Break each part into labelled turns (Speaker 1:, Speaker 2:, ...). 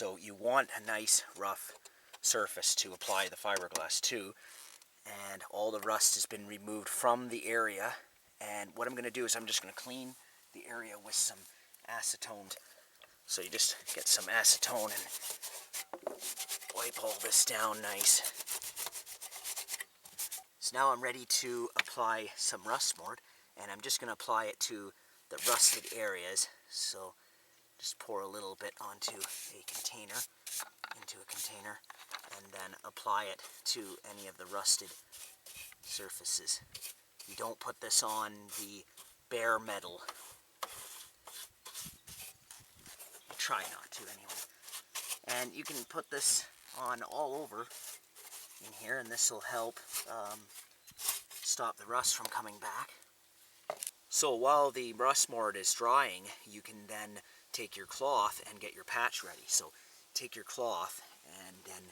Speaker 1: So you want a nice rough surface to apply the fiberglass to, and all the rust has been removed from the area. And what I'm going to do is I'm just going to clean the area with some acetone. So you just get some acetone and wipe all this down nice. So now I'm ready to apply some rust mort, and I'm just going to apply it to the rusted areas. So just pour a little bit onto a container, and then apply it to any of the rusted surfaces. You don't put this on the bare metal. You try not to anyway. And you can put this on all over in here, and this will help stop the rust from coming back. So while the rust mort is drying, you can then take your cloth and get your patch ready. So take your cloth and then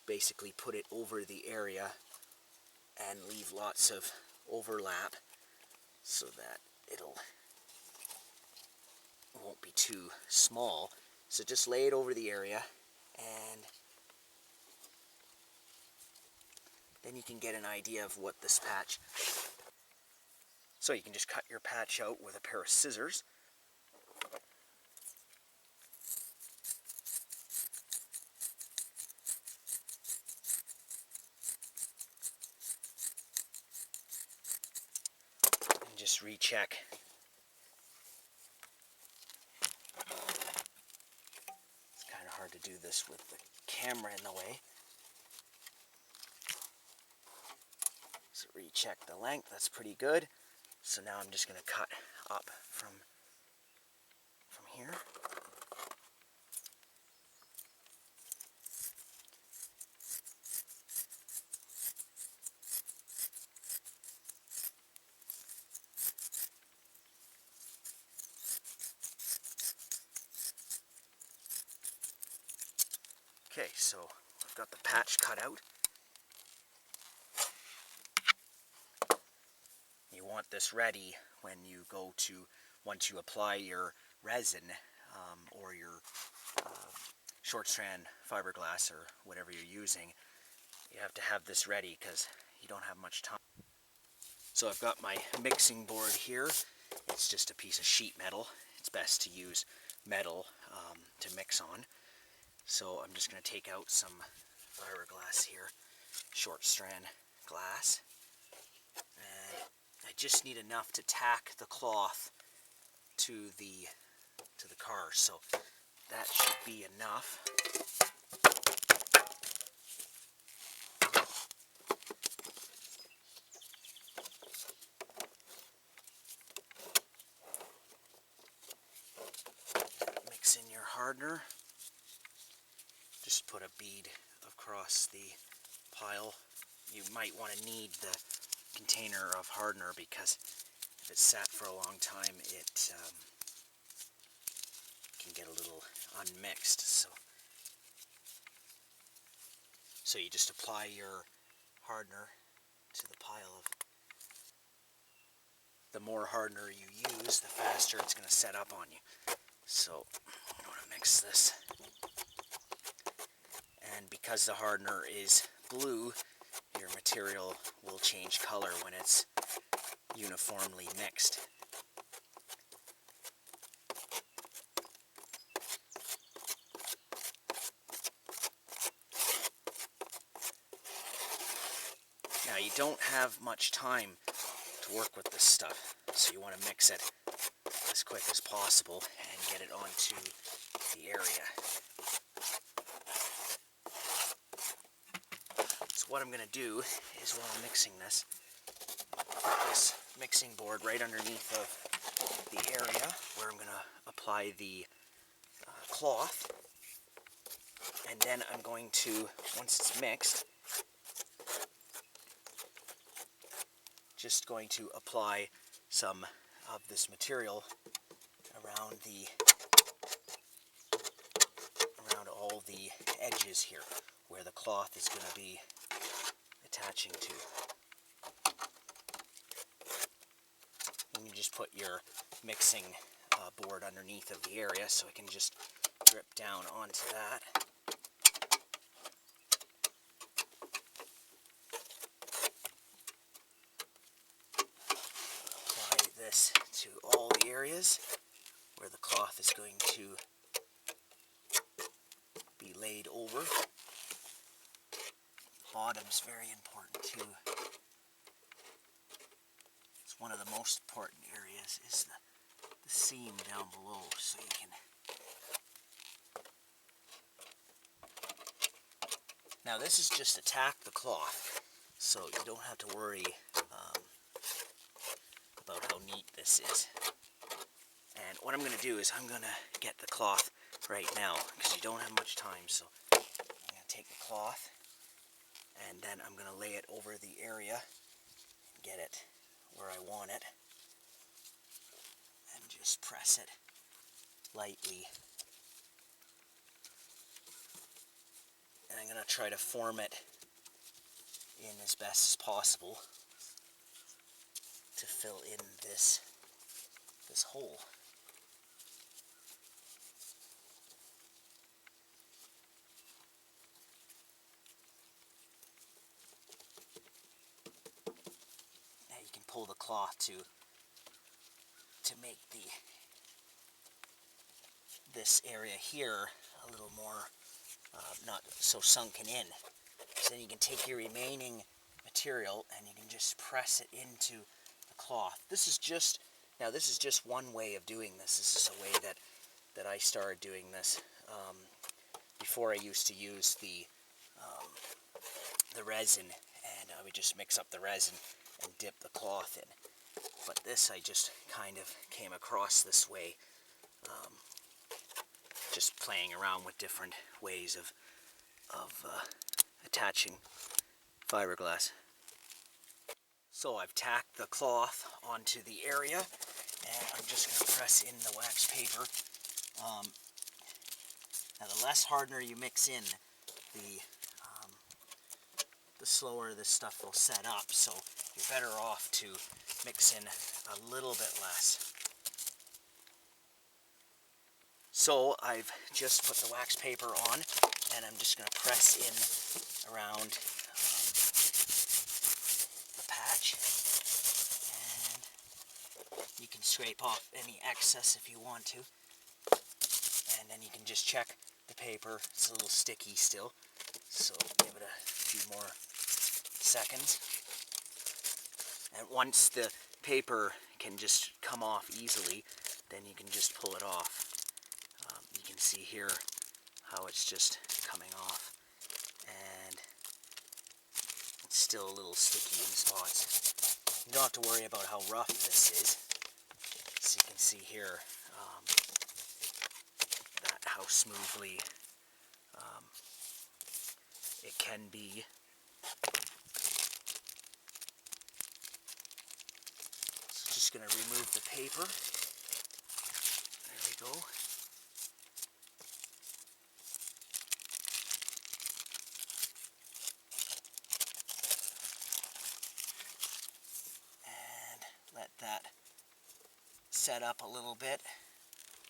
Speaker 1: basically put it over the area and leave lots of overlap so that it won't be too small. So just lay it over the area, and then you can get an idea of what this patch. So you can just cut your patch out with a pair of scissors. And just recheck. It's kind of hard to do this with the camera in the way. So recheck the length, that's pretty good. So now I'm just going to cut up from here. Okay, so I've got the patch cut out. You want this ready when you go to, once you apply your resin or your short strand fiberglass or whatever you're using. You have to have this ready because you don't have much time. So I've got my mixing board here. It's just a piece of sheet metal. It's best to use metal to mix on. So I'm just going to take out some fiberglass here, short strand glass. And I just need enough to tack the cloth to the car, so that should be enough. Mix in your hardener. Just put a bead across the pile. You might want to knead the container of hardener because if it's sat for a long time, it can get a little unmixed. So you just apply your hardener to the pile of. The more hardener you use, the faster it's going to set up on you. So I'm going to mix this. And because the hardener is blue, your material will change color when it's uniformly mixed. Now you don't have much time to work with this stuff, so you want to mix it as quick as possible and get it onto the area. So what I'm going to do is, while I'm mixing this, put this mixing board right underneath of the area where I'm going to apply the cloth, and then I'm going to, once it's mixed, just going to apply some of this material around all the edges here where the cloth is going to be attaching to. And you just put your mixing board underneath of the area, so I can just drip down onto that. Apply this to all the areas where the cloth is going to be laid over. Bottom's very important too. It's one of the most important areas is the seam down below, so you can. Now this is just to tack the cloth, so you don't have to worry about how neat this is. And what I'm going to do is I'm going to get the cloth right now, because you don't have much time, so I'm going to take the cloth, and then I'm going to lay it over the area, and get it where I want it, and just press it lightly. And I'm going to try to form it in as best as possible to fill in this hole. Now you can pull the cloth to make this area here a little more not so sunken in. So then you can take your remaining material and you can just press it into the cloth. This is just one way of doing this. This is a way that I started doing this. Before I used to use the resin, and I would just mix up the resin and dip the cloth in. But this I just kind of came across this way, just playing around with different ways of attaching fiberglass. So I've tacked the cloth onto the area, and I'm just going to press in the wax paper. Now the less hardener you mix in, the slower this stuff will set up, so you're better off to mix in a little bit less. So I've just put the wax paper on, and I'm just going to press in around the patch, and you can scrape off any excess if you want to, and then you can just check the paper. It's a little sticky still, so give it a few more seconds. And once the paper can just come off easily, then you can just pull it off. You can see here how it's just coming off, and it's still a little sticky in spots. You don't have to worry about how rough this is. So you can see here that how smoothly it can be. So just going to remove the paper. There we go. And let that set up a little bit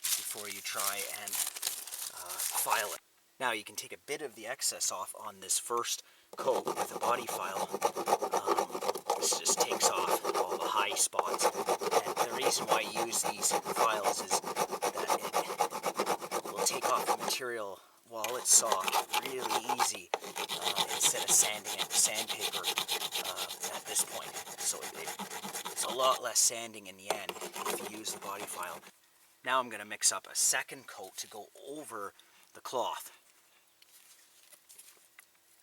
Speaker 1: before you try and file it. Now you can take a bit of the excess off on this first coat with a body file. This just takes off all the high spots. And the reason why I use these files is that it will take off the material while it's soft really easy, instead of sanding it with sandpaper at this point. So it's a lot less sanding in the end if you use the body file. Now I'm going to mix up a second coat to go over the cloth.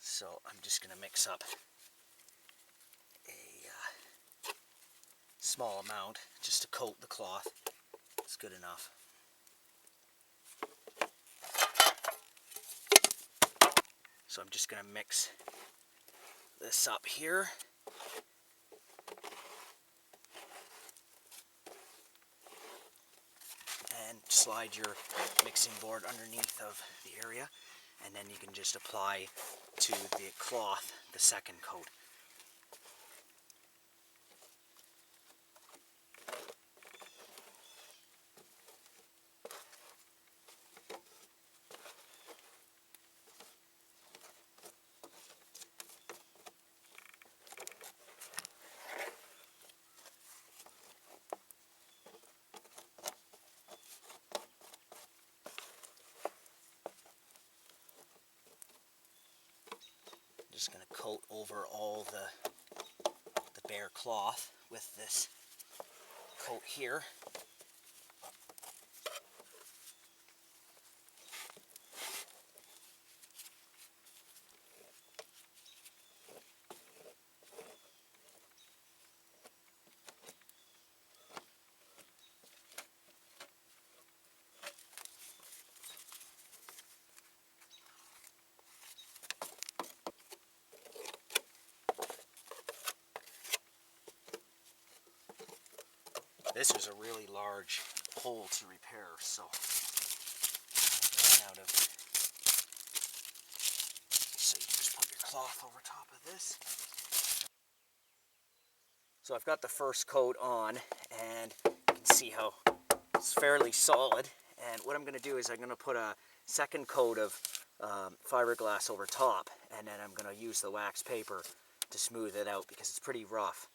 Speaker 1: So I'm just going to mix up a small amount just to coat the cloth. It's good enough. So I'm just going to mix this up here. And slide your mixing board underneath of the area, and then you can just apply to the cloth the second coat. coat over all the bare cloth with this coat here. This was a really large hole to repair, so I ran out of. So you just put your cloth over top of this. So I've got the first coat on, and you can see how it's fairly solid. And what I'm going to do is I'm going to put a second coat of fiberglass over top, and then I'm going to use the wax paper to smooth it out because it's pretty rough.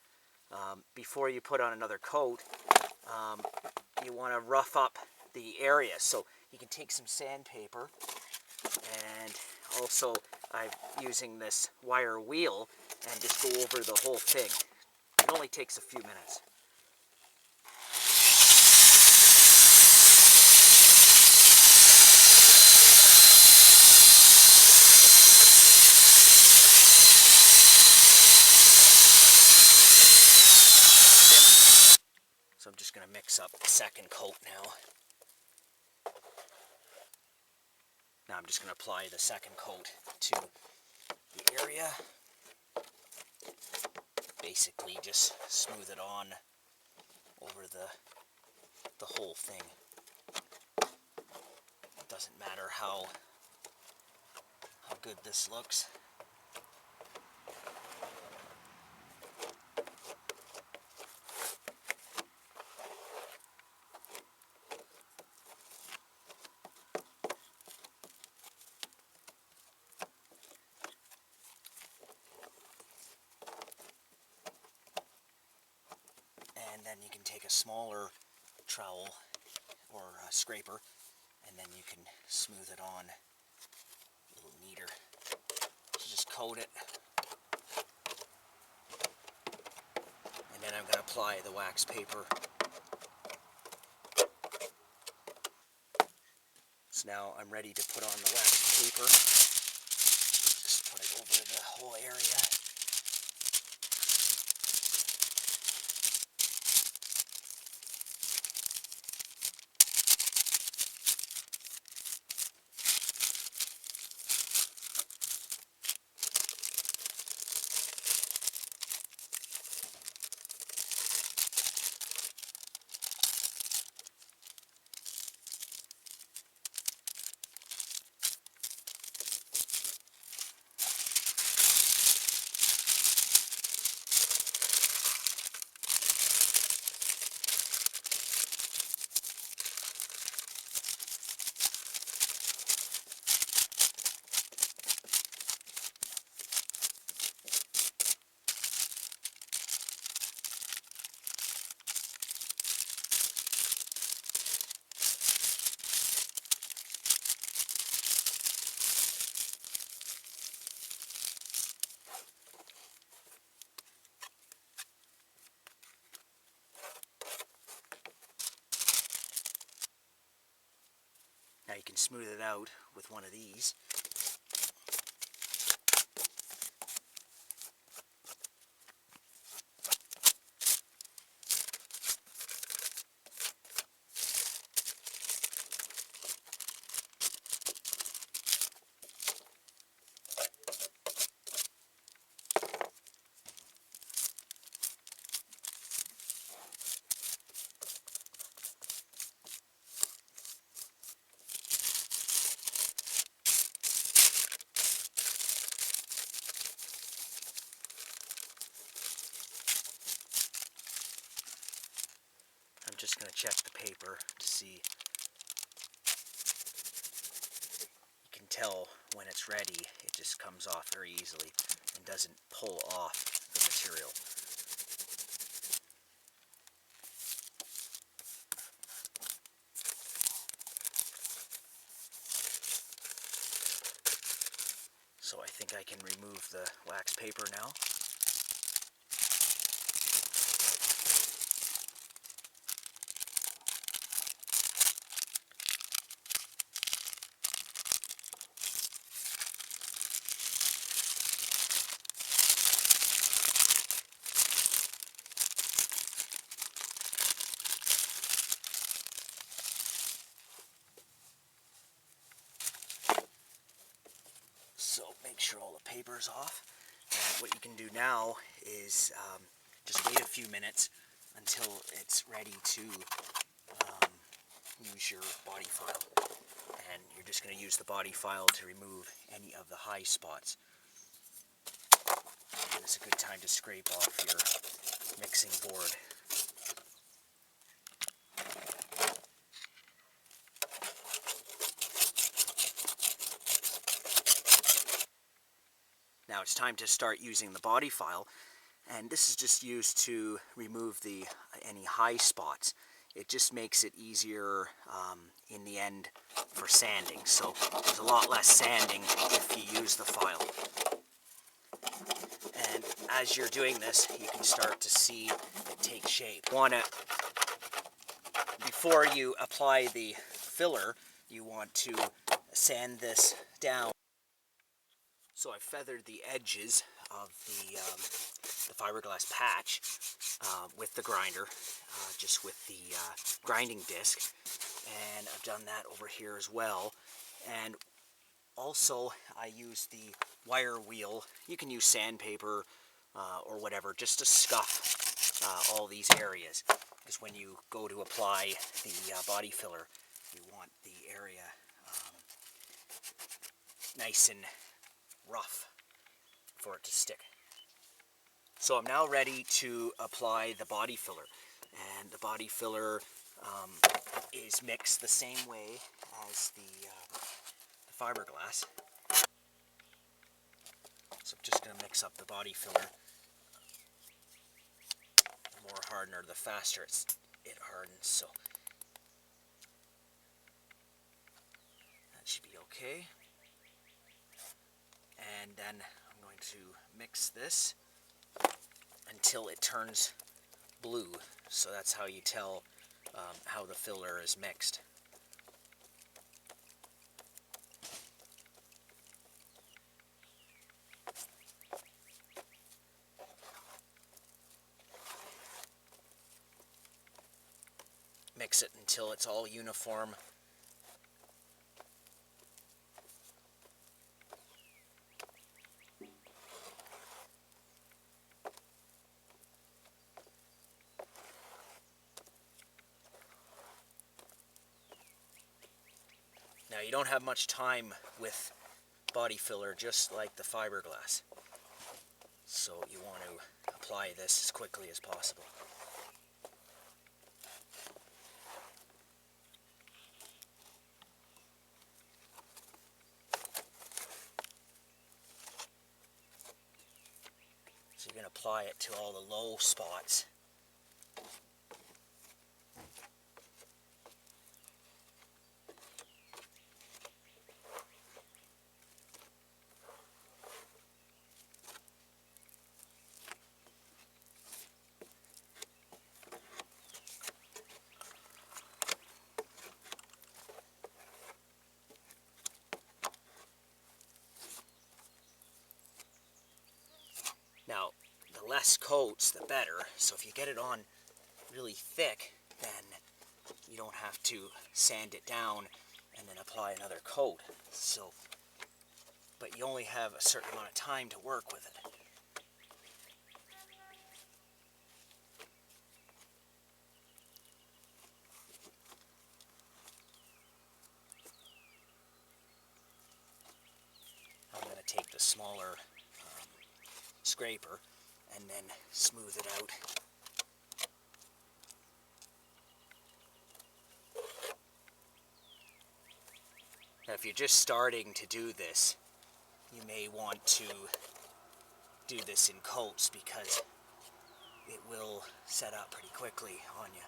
Speaker 1: Before you put on another coat, you want to rough up the area. So you can take some sandpaper, and also I'm using this wire wheel and just go over the whole thing. It only takes a few minutes. So I'm just going to mix up the second coat now. Now I'm just going to apply the second coat to the area. Basically just smooth it on over the whole thing. It doesn't matter how good this looks. And then you can take a smaller trowel or a scraper, and then you can smooth it on a little neater. So just coat it, and then I'm going to apply the wax paper. So now I'm ready to put on the wax paper. Just put it over the whole area. Now you can smooth it out with one of these. I'm just going to check the paper to see. You can tell when it's ready, it just comes off very easily and doesn't pull off the material. So I think think I can remove the wax paper now. So make sure all the paper's off. And what you can do now is just wait a few minutes until it's ready to use your body file. And you're just going to use the body file to remove any of the high spots. And it's a good time to scrape off your mixing board. Now it's time to start using the body file, and this is just used to remove any high spots. It just makes it easier in the end for sanding, so there's a lot less sanding if you use the file. And as you're doing this, you can start to see it take shape. Before you apply the filler, you want to sand this down. So I feathered the edges of the fiberglass patch with the grinder, just with the grinding disc, and I've done that over here as well. And also I use the wire wheel. You can use sandpaper or whatever just to scuff all these areas, because when you go to apply the body filler, you want the area nice and rough for it to stick. So I'm now ready to apply the body filler, and the body filler is mixed the same way as the fiberglass. So I'm just going to mix up the body filler. The more hardener, the faster it hardens, so that should be okay. And then I'm going to mix this until it turns blue. So that's how you tell how the filler is mixed. Mix it until it's all uniform. Now you don't have much time with body filler, just like the fiberglass. So you want to apply this as quickly as possible. So you're going to apply it to all the low spots. Now, the less coats, the better. So if you get it on really thick, then you don't have to sand it down and then apply another coat. So, but you only have a certain amount of time to work with it. I'm going to take the smaller scraper and then smooth it out. Now if you're just starting to do this, you may want to do this in coats because it will set up pretty quickly on you.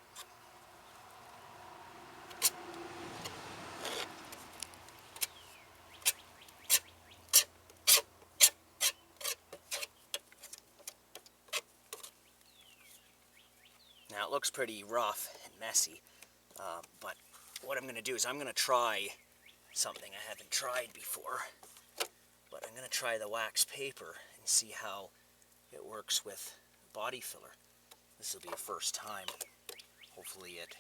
Speaker 1: it looks pretty rough and messy, but what I'm going to do is I'm going to try something I haven't tried before. But I'm going to try the wax paper and see how it works with body filler. This will be a first time. Hopefully it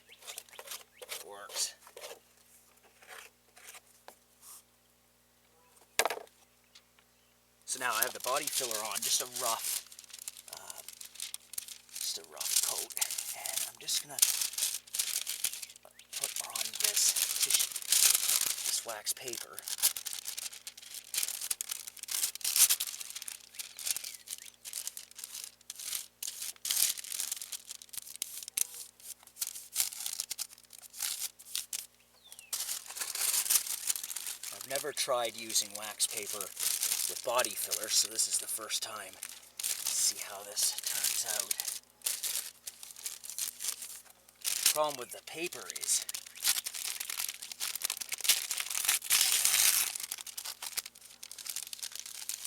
Speaker 1: works. So now I have the body filler on, just a rough coat, and I'm just going to put on this wax paper. I've never tried using wax paper with body filler, so this is the first time. Let's see how this turns out. The problem with the paper is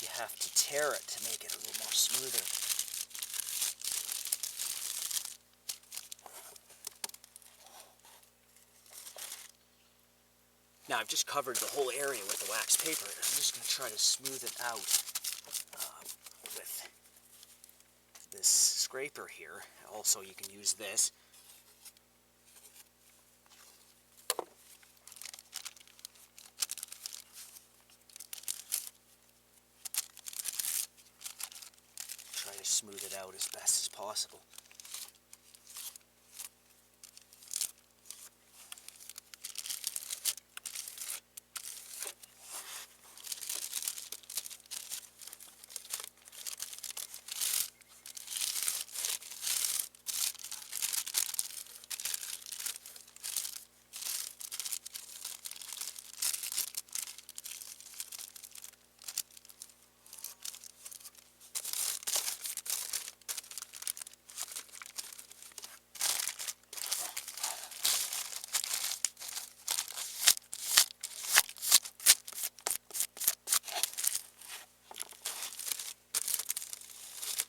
Speaker 1: you have to tear it to make it a little more smoother. Now I've just covered the whole area with the wax paper. I'm just going to try to smooth it out with this scraper here. Also, you can use this. Try to smooth it out as best as possible.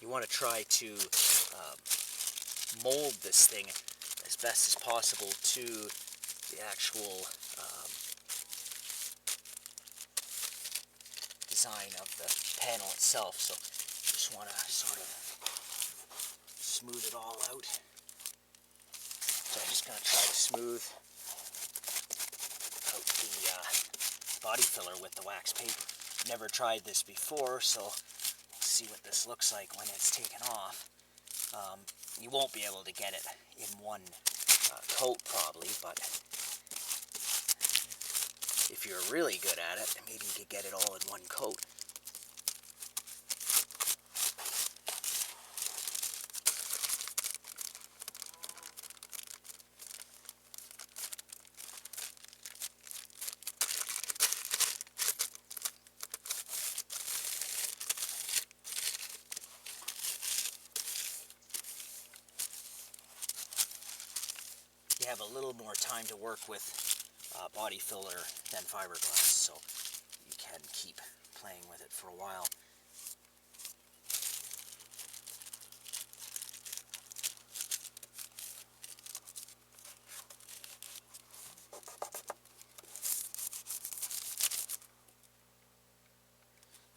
Speaker 1: You want to try to mold this thing as best as possible to the actual design of the panel itself. So just want to sort of smooth it all out. So I'm just going to try to smooth out the body filler with the wax paper. Never tried this before, so see what this looks like when it's taken off. You won't be able to get it in one coat probably, but if you're really good at it, maybe you could get it all in one coat. You have a little more time to work with body filler than fiberglass, so you can keep playing with it for a while.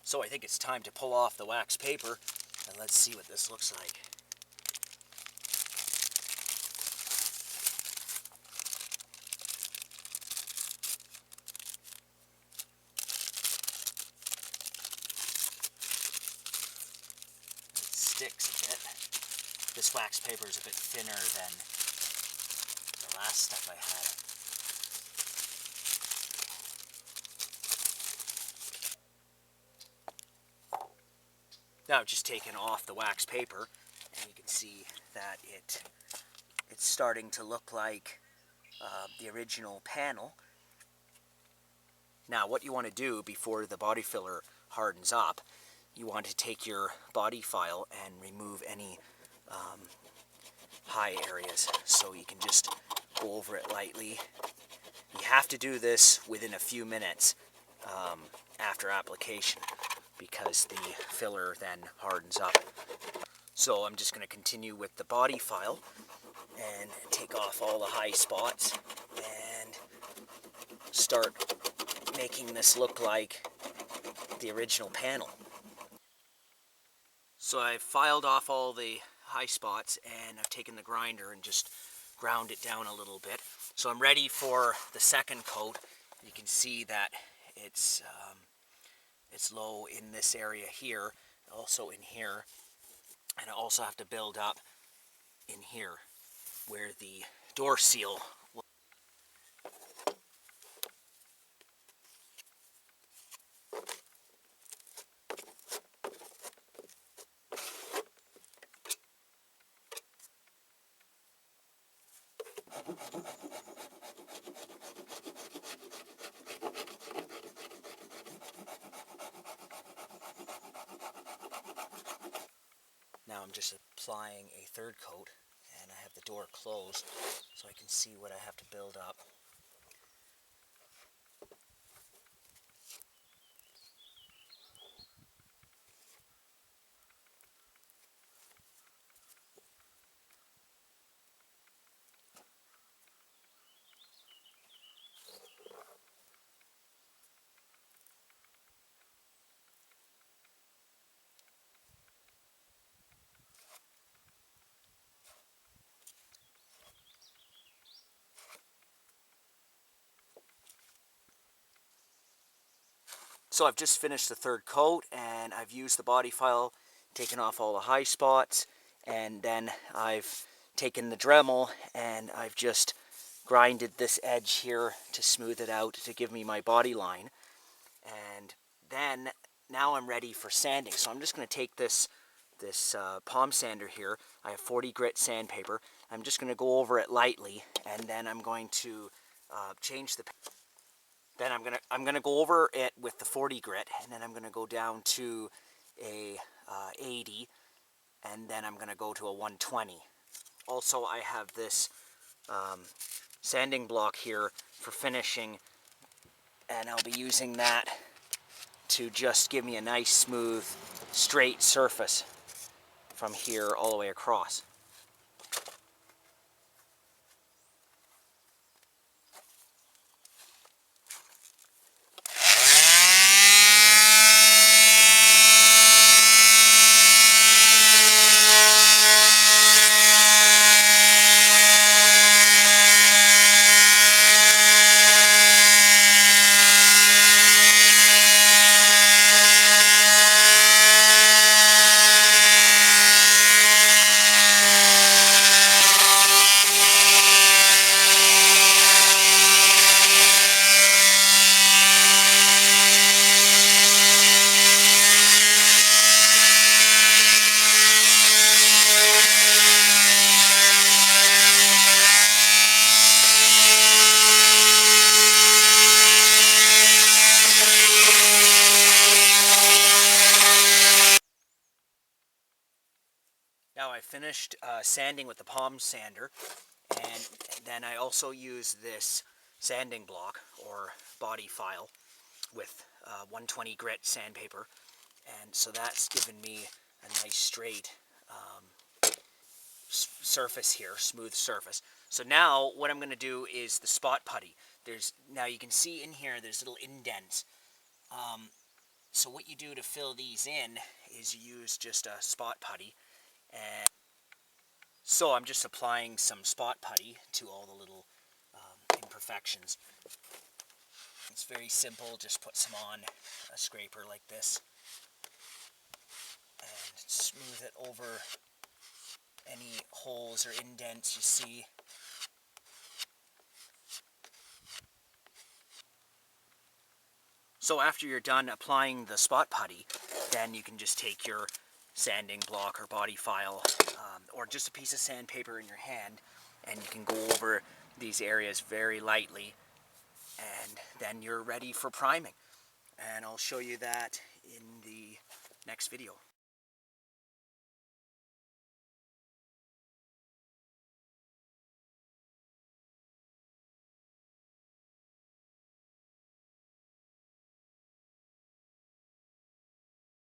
Speaker 1: So I think it's time to pull off the wax paper, and let's see what this looks like. Sticks a bit. This wax paper is a bit thinner than the last stuff I had. Now I've just taken off the wax paper, and you can see that it's starting to look like the original panel. Now what you want to do before the body filler hardens up, you want to take your body file and remove any high areas, so you can just go over it lightly. You have to do this within a few minutes after application, because the filler then hardens up. So I'm just going to continue with the body file, and take off all the high spots and start making this look like the original panel. So I've filed off all the high spots and I've taken the grinder and just ground it down a little bit. So I'm ready for the second coat. You can see that it's low in this area here, also in here, and I also have to build up in here where the door seal will. Now I'm just applying a third coat and I have the door closed so I can see what I have to build up. So I've just finished the third coat and I've used the body file, taken off all the high spots, and then I've taken the Dremel and I've just grinded this edge here to smooth it out to give me my body line. And then now I'm ready for sanding. So I'm just going to take this palm sander here. I have 40 grit sandpaper. I'm just going to go over it lightly and then I'm going to change the. Then I'm gonna go over it with the 40 grit, and then I'm gonna go down to a 80, and then I'm gonna go to a 120. Also, I have this sanding block here for finishing, and I'll be using that to just give me a nice, smooth, straight surface from here all the way across. Now I finished sanding with the palm sander, and then I also use this sanding block or body file with 120 grit sandpaper, and so that's given me a nice straight surface here, smooth surface. So now what I'm going to do is the spot putty. Now you can see in here there's little indents. So what you do to fill these in is you use just a spot putty, and so I'm just applying some spot putty to all the little imperfections. It's very simple, just put some on a scraper like this and smooth it over any holes or indents you see. So after you're done applying the spot putty, then you can just take your sanding block or body file or just a piece of sandpaper in your hand, and you can go over these areas very lightly, and then you're ready for priming. And I'll show you that in the next video.